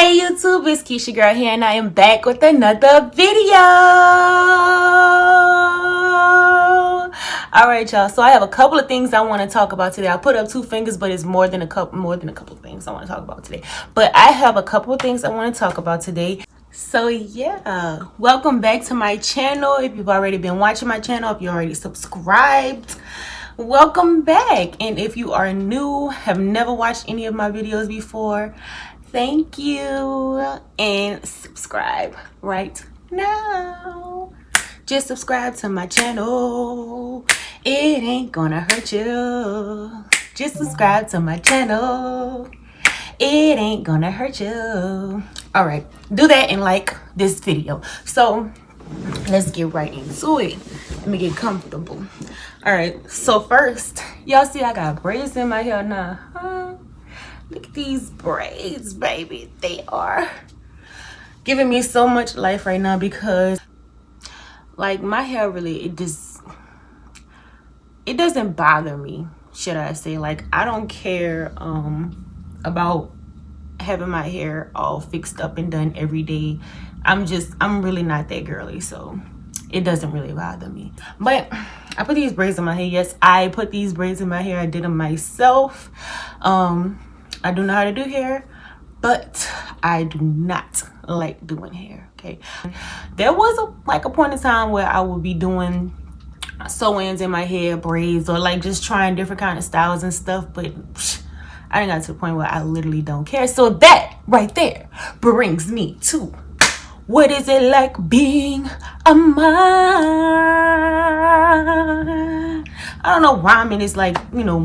Hey YouTube, it's Keisha Girl here, and I am back with another video. Alright y'all, so I have a couple of things I want to talk about today. I put up 2 fingers, but it's more than a couple of things I want to talk about today. But I have a couple of things I want to talk about today. So yeah, welcome back to my channel. If you've already been watching my channel, if you already subscribed, welcome back. And if you are new, have never watched any of my videos before, thank you, and subscribe right now. Just subscribe to my channel, it ain't gonna hurt you. Just subscribe to my channel, it ain't gonna hurt you. All right, do that and like this video. So let's get right into it. Let me get comfortable. All right, so first, y'all see I got braids in my hair now, huh? Look at these braids, baby. They are giving me so much life right now because like my hair really, it doesn't bother me, should I say. Like I don't care about having my hair all fixed up and done every day. I'm really not that girly, so it doesn't really bother me. But I put these braids in my hair. Yes, I put these braids in my hair. I did them myself. I do know how to do hair, but I do not like doing hair. Okay, there was a point in time where I would be doing sew-ins in my hair, braids, or like just trying different kind of styles and stuff, but I didn't got to the point where I literally don't care. So that right there brings me to, what is it like being a mom? I don't know why I'm in this, like, you know,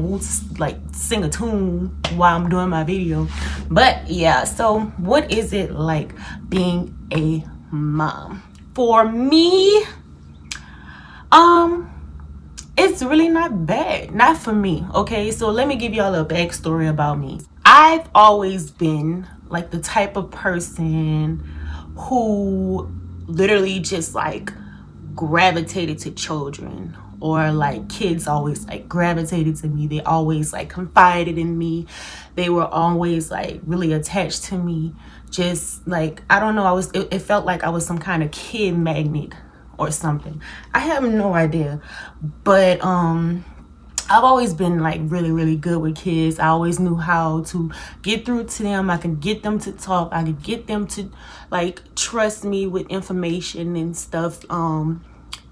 like sing a tune while I'm doing my video. But yeah, so what is it like being a mom? For me, it's really not bad. Not for me, okay? So let me give y'all a backstory about me. I've always been like the type of person who literally just like gravitated to children, or like kids always like gravitated to me. They always like confided in me. They were always like really attached to me. Just like, I don't know, it felt like I was some kind of kid magnet or something. I have no idea, but I've always been like really good with kids. I always knew how to get through to them. I could get them to talk. I could get them to like trust me with information and stuff,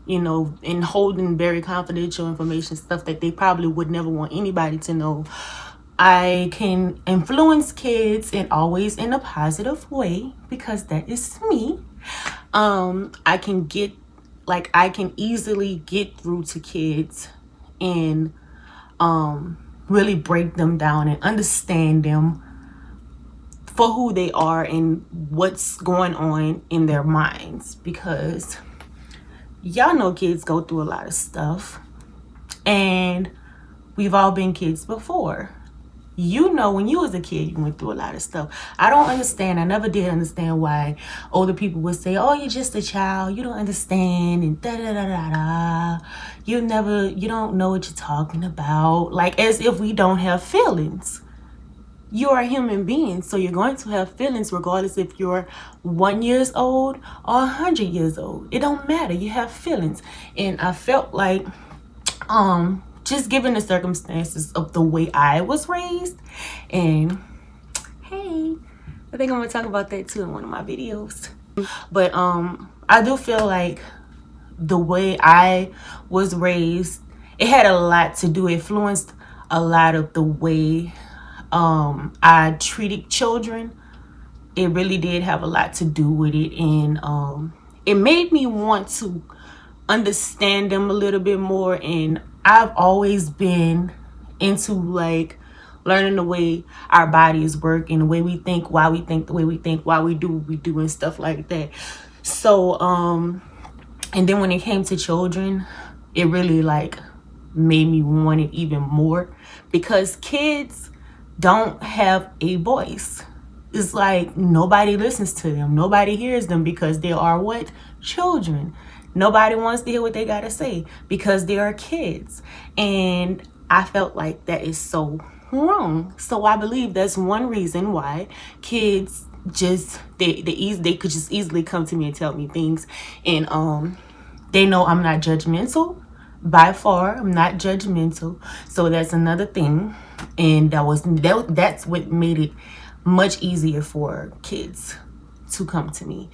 you know, and holding very confidential information, stuff that they probably would never want anybody to know. I can influence kids, and always in a positive way, because that is me. I can easily get through to kids and really break them down and understand them for who they are and what's going on in their minds, because y'all know kids go through a lot of stuff, and we've all been kids before. You know, when you was a kid, you went through a lot of stuff. I never did understand why older people would say, oh, you're just a child, you don't understand, and da-da-da-da-da. You don't know what you're talking about. Like, as if we don't have feelings. You are a human being, so you're going to have feelings regardless if you're 1 year old or 100 years old. It don't matter, you have feelings. And I felt like, just given the circumstances of the way I was raised, and hey, I think I'm gonna talk about that too in one of my videos. But I do feel like the way I was raised, it had a lot to do, influenced a lot of the way I treated children. It really did have a lot to do with it, and it made me want to understand them a little bit more. And I've always been into like learning the way our bodies work and the way we think, why we think the way we think, why we do what we do, and stuff like that. So and then when it came to children, it really like made me want it even more, because kids don't have a voice. It's like nobody listens to them, nobody hears them, because they are what? Children. Nobody wants to hear what they gotta say because they are kids. And I felt like that is so wrong. So I believe that's one reason why kids just they could just easily come to me and tell me things, and they know I'm not judgmental. By far, I'm not judgmental. So that's another thing, and that's what made it much easier for kids to come to me.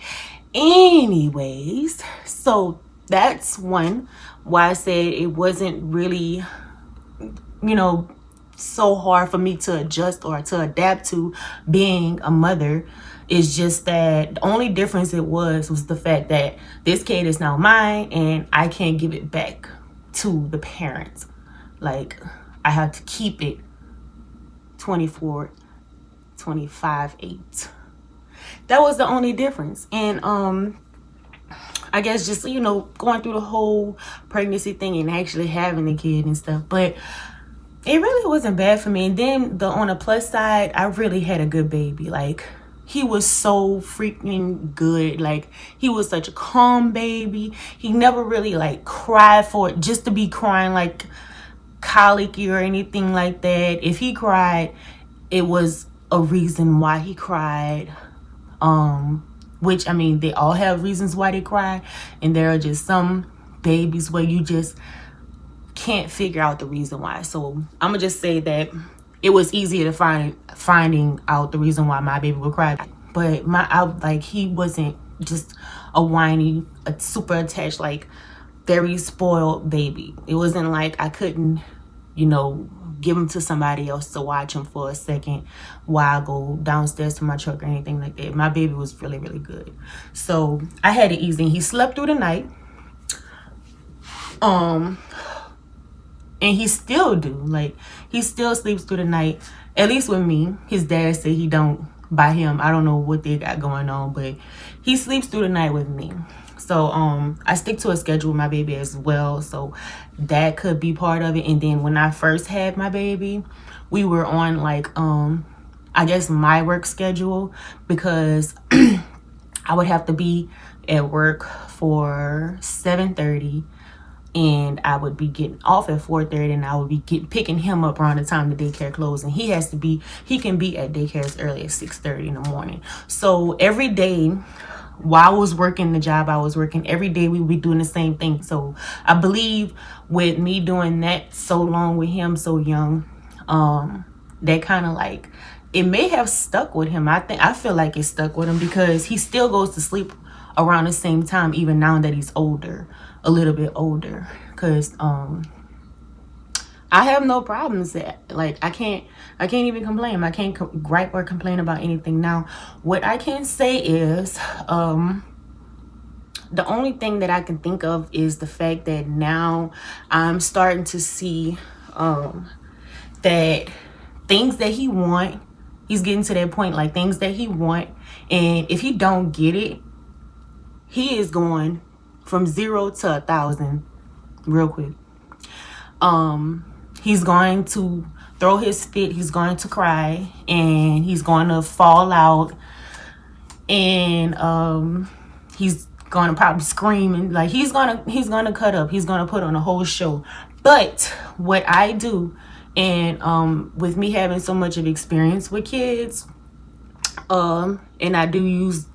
Anyways, so that's one why I said it wasn't really, so hard for me to adjust or to adapt to being a mother. It's just that the only difference it was the fact that this kid is now mine and I can't give it back to the parents. Like, I have to keep it 24, 25, 8. That was the only difference. And I guess just, going through the whole pregnancy thing and actually having a kid and stuff. But it really wasn't bad for me. And then on the plus side, I really had a good baby. Like, he was so freaking good. Like, he was such a calm baby. He never really like cried for it just to be crying, like colicky or anything like that. If he cried, it was a reason why he cried. Which, I mean, they all have reasons why they cry, and there are just some babies where you just can't figure out the reason why. So I'm gonna just say that it was easier to finding out the reason why my baby would cry. But he wasn't just a whiny, a super attached, like very spoiled baby. It wasn't like I couldn't, give him to somebody else to watch him for a second while I go downstairs to my truck or anything like that. My baby was really, really good. So I had it easy. He slept through the night. And he still do. Like, he still sleeps through the night. At least with me. His dad said he don't. By him, I don't know what they got going on, but he sleeps through the night with me. So I stick to a schedule with my baby as well. So that could be part of it. And then when I first had my baby, we were on like I guess my work schedule, because I would have to be at work for 7:30. And I would be getting off at 4:30, and I would be picking him up around the time the daycare closed. And he can be at daycare as early as 6:30 in the morning. So every day while I was working the job I was working, every day we would be doing the same thing. So I believe with me doing that so long with him so young, that kind of like, it may have stuck with him. I feel like it stuck with him because he still goes to sleep around the same time, even now that he's older, a little bit older. Because I have no problems that, like, I can't even complain. I can't gripe or complain about anything. Now, what I can say is, the only thing that I can think of is the fact that now I'm starting to see that things that he want, he's getting to that point, like things that he want, and if he don't get it, he is going from 0 to 1,000 real quick. He's going to throw his fit, he's going to cry, and he's going to fall out, and he's going to probably scream, and like he's going to cut up, he's going to put on a whole show. But what I do, and with me having so much of experience with kids, and I do use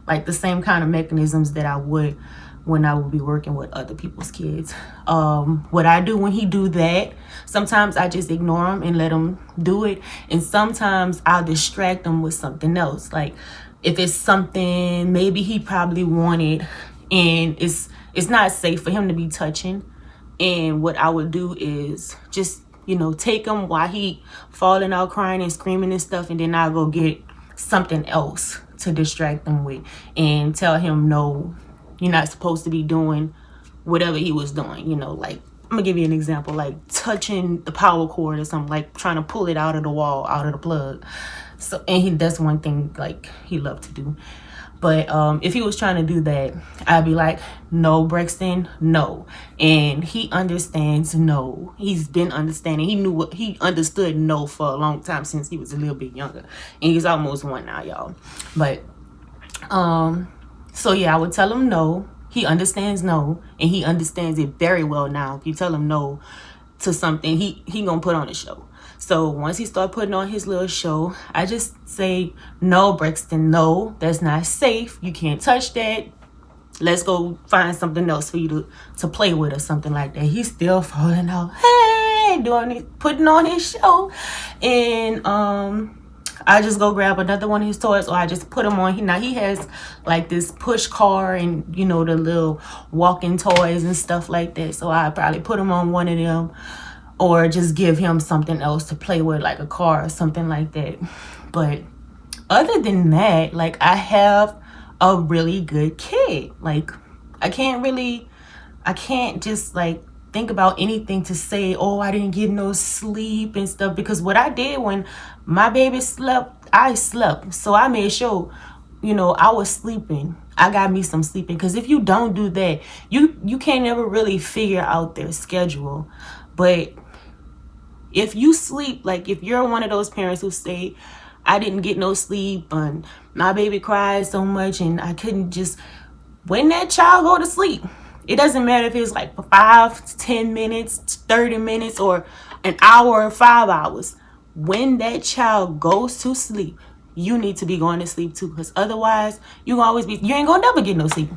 like the same kind of mechanisms that I would when I would be working with other people's kids. What I do when he do that, sometimes I just ignore him and let him do it, and sometimes I'll distract him with something else. Like, if it's something maybe he probably wanted, and it's not safe for him to be touching, and what I would do is just, take him while he falling out crying and screaming and stuff, and then I'll go get something else to distract him with and tell him, no, you're not supposed to be doing whatever he was doing. Like, I'm gonna give you an example, like touching the power cord or something, like trying to pull it out of the wall, out of the plug. So, and that's one thing like he loved to do. But if he was trying to do that, I'd be like, no, Braxton, no. And he understands no. He's been understanding. He understood no for a long time, since he was a little bit younger. And he's almost 1 now, y'all. But so yeah, I would tell him no. He understands no, and he understands it very well now. If you tell him no to something, he gonna put on a show. So once he started putting on his little show, I just say, no, Braxton, no, that's not safe. You can't touch that. Let's go find something else for you to play with or something like that. He's still falling out. Hey, putting on his show. And I just go grab another one of his toys, or I just put him on. Now he has like this push car and, you know, the little walking toys and stuff like that. So I probably put him on one of them, or just give him something else to play with, like a car or something like that. But other than that, like, I have a really good kid. Like, I can't just like think about anything to say, oh, I didn't get no sleep and stuff, because what I did when my baby slept, I slept. So I made sure, you know, I was sleeping. I got me some sleeping, because if you don't do that, you can't ever really figure out their schedule. But if you sleep, like if you're one of those parents who say, I didn't get no sleep and my baby cried so much and I couldn't just, when that child go to sleep, it doesn't matter if it's like 5 to 10 minutes, 30 minutes, or an hour or 5 hours. When that child goes to sleep, you need to be going to sleep too, because otherwise you ain't gonna never get no sleep.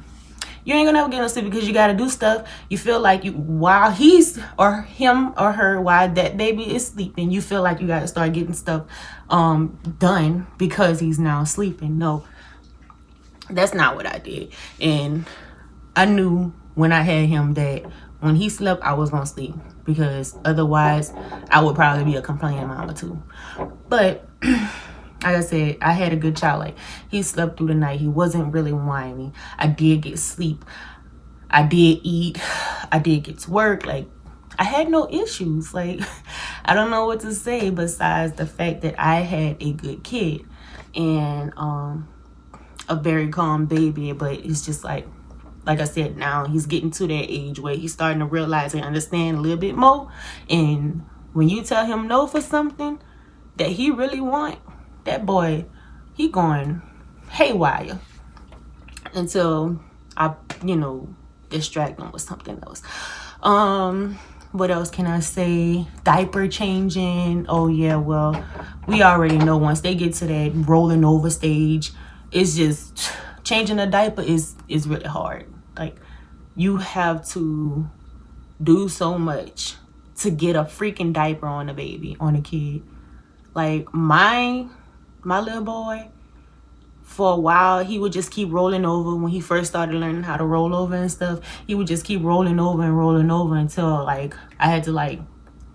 You ain't gonna never get no sleep, because you gotta do stuff. You feel like while he's, or him or her, while that baby is sleeping, you feel like you gotta start getting stuff done because he's now sleeping. No, that's not what I did. And I knew when I had him that when he slept, I was gonna sleep, because otherwise I would probably be a complaining mama too. But like I said, I had a good child. Like, he slept through the night. He wasn't really whiny. I did get sleep. I did eat. I did get to work. Like, I had no issues. Like, I don't know what to say besides the fact that I had a good kid and a very calm baby. But it's just like I said, now he's getting to that age where he's starting to realize and understand a little bit more. And when you tell him no for something that he really want, that boy, he going haywire until I, distract him with something else. What else can I say? Diaper changing. Oh yeah, well, we already know once they get to that rolling over stage, it's just changing a diaper is really hard. Like, you have to do so much to get a freaking diaper on a baby, on a kid. Like, my little boy, for a while, he would just keep rolling over. When he first started learning how to roll over and stuff, he would just keep rolling over and rolling over until, like, I had to, like,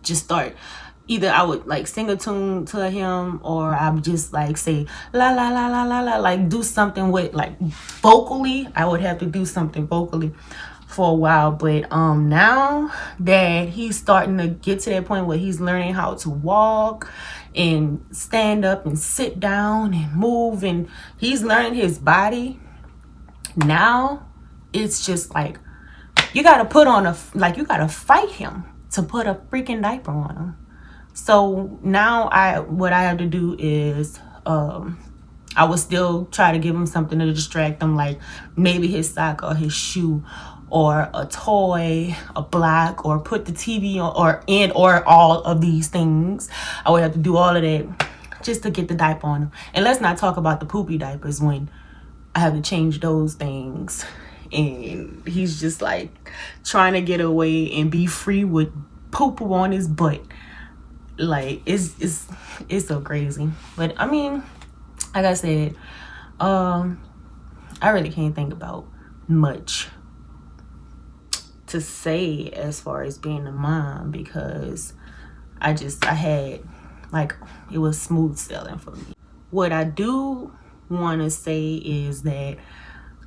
just start. Either I would, like, sing a tune to him, or I would just, like, say, la, la, la, la, la, la, like, do something with, like, vocally. I would have to do something vocally for a while. But now that he's starting to get to that point where he's learning how to walk and stand up and sit down and move, and he's learning his body, now it's just like you gotta you gotta fight him to put a freaking diaper on him. So now what I have to do is I would still try to give him something to distract him, like maybe his sock or his shoe or a toy, a block, or put the TV on, or all of these things. I would have to do all of that just to get the diaper on him. And let's not talk about the poopy diapers, when I have to change those things and he's just like trying to get away and be free with poop on his butt. Like, it's so crazy. But I mean, like I said, I really can't think about much to say as far as being a mom, because I had, like, it was smooth sailing for me. What I do want to say is that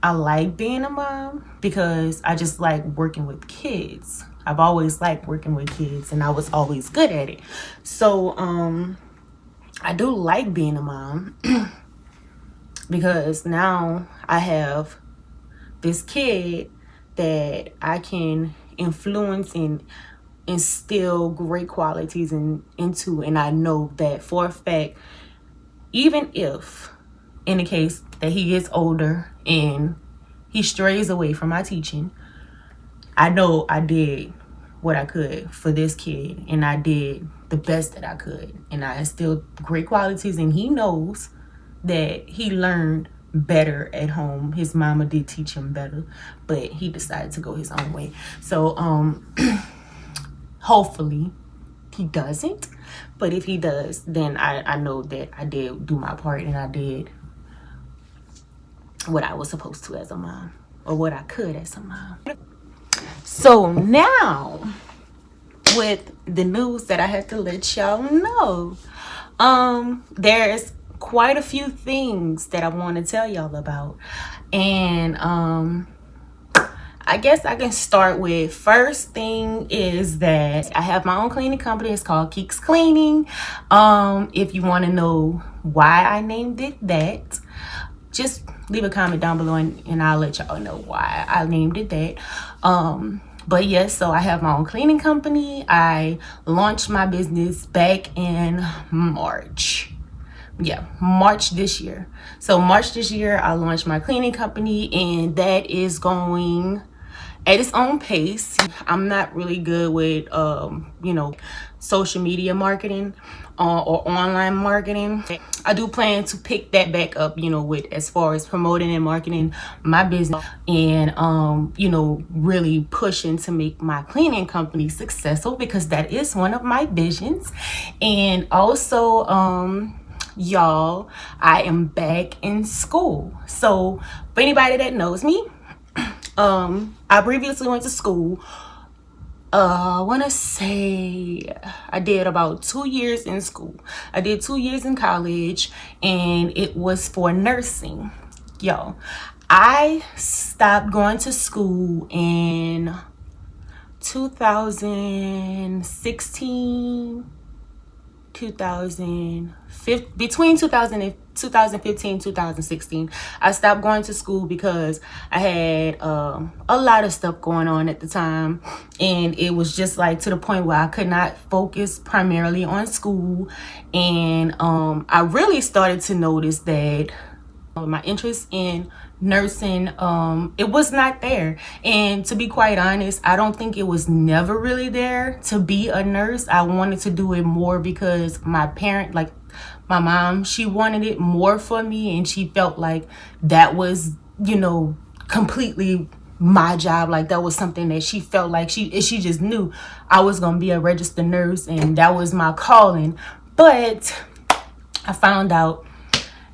I like being a mom because I just like working with kids. I've always liked working with kids, and I was always good at it. So I do like being a mom because now I have this kid that I can influence and instill great qualities into. And I know that for a fact, even if in the case that he gets older and he strays away from my teaching, I know I did what I could for this kid, and I did the best that I could, and I instilled great qualities, and he knows that he learned better at home. His mama did teach him better, but he decided to go his own way. So hopefully he doesn't, but if he does, then I know that I did do my part, and I did what I was supposed to as a mom, or what I could as a mom. So now, with the news that I have to let y'all know, there's quite a few things that I want to tell y'all about, and I guess I can start with, first thing is that I have my own cleaning company. It's called Keeks Cleaning. If you want to know why I named it that, just leave a comment down below, and I'll let y'all know why I named it that. But yes, so I have my own cleaning company. I launched my business back in March. Yeah, March this year. So March this year, I launched my cleaning company, and that is going at its own pace. I'm not really good with, social media marketing or online marketing. I do plan to pick that back up, with as far as promoting and marketing my business, and really pushing to make my cleaning company successful, because that is one of my visions. And also, y'all, I am back in school. So for anybody that knows me, I previously went to school. I want to say I did about 2 years in school. I did 2 years in college, and it was for nursing. Yo, I stopped going to school in 2016, between 2015 2016. I stopped going to school because I had a lot of stuff going on at the time, and it was just like to the point where I could not focus primarily on school. And I really started to notice that my interest in nursing, it was not there. And to be quite honest, I don't think it was never really there to be a nurse. I wanted to do it more because my parent, like my mom, she wanted it more for me, and she felt like that was, completely my job. Like that was something that she felt like she just knew I was gonna be a registered nurse, and that was my calling. But I found out,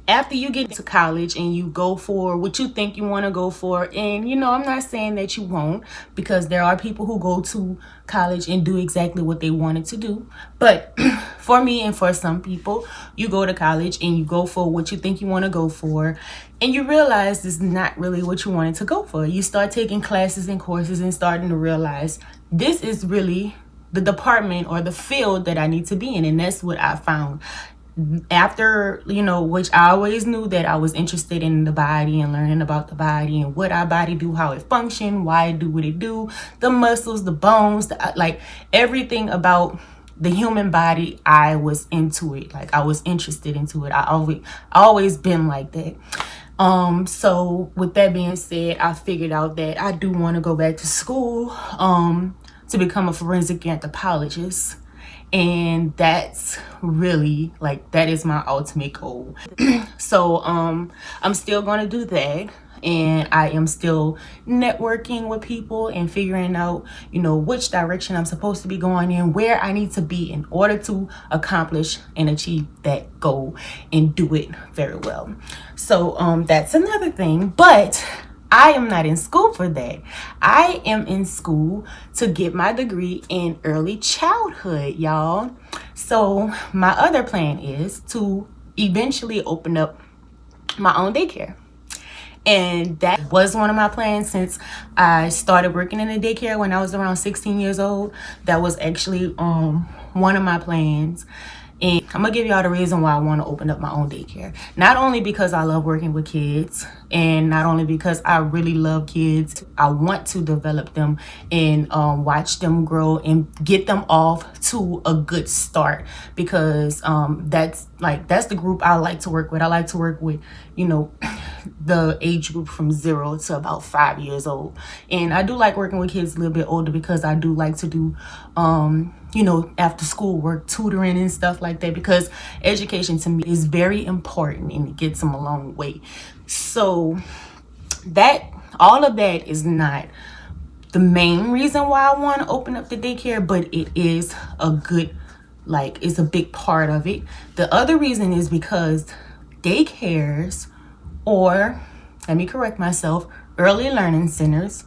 after you get to college and you go for what you think you want to go for, and I'm not saying that you won't, because there are people who go to college and do exactly what they wanted to do. But for me and for some people, you go to college and you go for what you think you want to go for, and you realize it's not really what you wanted to go for. You start taking classes and courses and starting to realize this is really the department or the field that I need to be in. And that's what I found. After, which I always knew that I was interested in the body and learning about the body and what our body do, how it function, why it do what it do, the muscles, the bones, like everything about the human body. I was into it. Like I was interested into it. I always been like that. So with that being said, I figured out that I do want to go back to school, to become a forensic anthropologist. And that's really, like, that is my ultimate goal. So I'm still going to do that, and I am still networking with people and figuring out, which direction I'm supposed to be going in, where I need to be in order to accomplish and achieve that goal and do it very well. So that's another thing. But I am not in school for that. I am in school to get my degree in early childhood, y'all. So my other plan is to eventually open up my own daycare. And that was one of my plans since I started working in a daycare when I was around 16 years old. That was actually one of my plans. And I'm gonna give y'all the reason why I want to open up my own daycare. Not only because I love working with kids, And not only because I really love kids, I want to develop them and watch them grow and get them off to a good start, because that's the group I like to work with. I like to work with, you know, the age group from 0 to about 5 years old. And I do like working with kids a little bit older because I do like to do you know, after school work, tutoring and stuff like that, because education to me is very important and it gets them a long way. So that, all of that is not the main reason why I want to open up the daycare, but it is a good, like, it's a big part of it. The other reason is because daycares, or let me correct myself, early learning centers,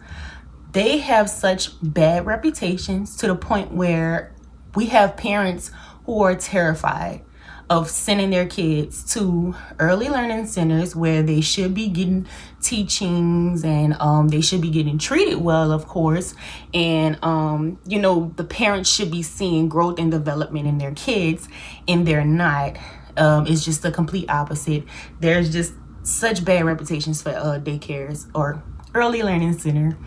they have such bad reputations to the point where we have parents who are terrified of sending their kids to early learning centers where they should be getting teachings and they should be getting treated well, of course. And, you know, the parents should be seeing growth and development in their kids, and they're not. It's just the complete opposite. There's just such bad reputations for daycares or early learning center.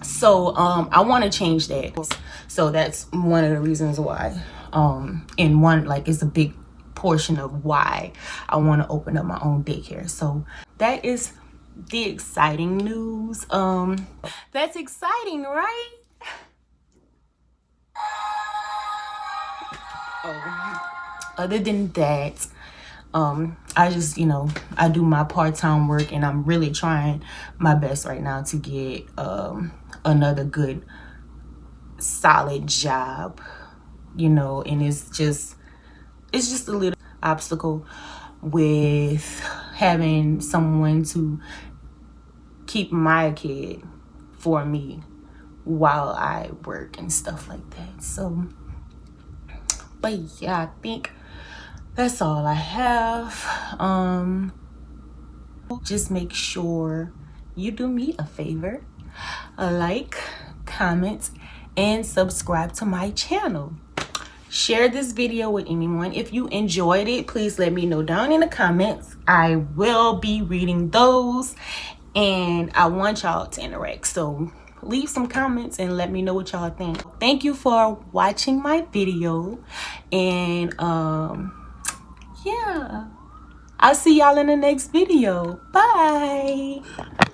So I want to change that. So that's one of the reasons why, and one, like, it's a big portion of why I want to open up my own daycare. So that is the exciting news. That's exciting, right? Other than that, I just, you know, I do my part-time work, and I'm really trying my best right now to get another good solid job, you know. And it's just a little obstacle with having someone to keep my kid for me while I work and stuff like that. So, but yeah, I think that's all I have. Just make sure you do me a favor, like, comment, and subscribe to my channel. Share this video with anyone. If you enjoyed it, please let me know down in the comments. I will be reading those, and I want y'all to interact. So leave some comments and let me know what y'all think. Thank you for watching my video, and yeah, I'll see y'all in the next video. Bye.